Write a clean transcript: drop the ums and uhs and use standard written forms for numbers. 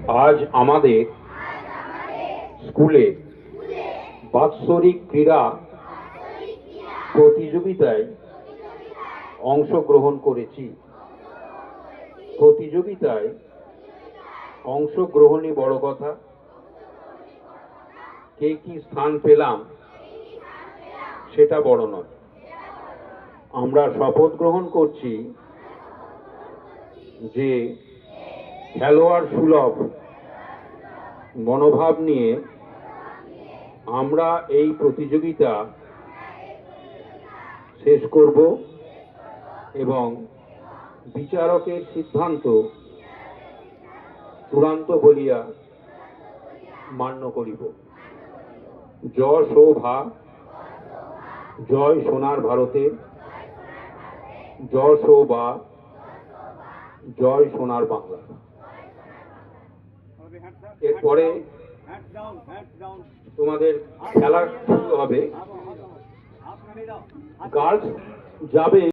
আজ আমাদের স্কুলে বাৎসরিক ক্রীড়া প্রতিযোগিতায় অংশগ্রহণ করেছি। প্রতিযোগিতায় অংশগ্রহণই বড় কথা, কে কি স্থান পেলাম সেটা বড় নয়। আমরা শপথ গ্রহণ করছি যে খেলোয়াড় সুলভ মনোভাব নিয়ে আমরা এই প্রতিযোগিতা শেষ করব এবং বিচারকের সিদ্ধান্ত চূড়ান্ত বলিয়া মান্য করিব। জয় শোভা, জয় সোনার ভারতে, জয় শোভা, জয় সোনার বাংলা। এরপরে তোমাদের খেলা শুরু হবে। গার্লস যাবে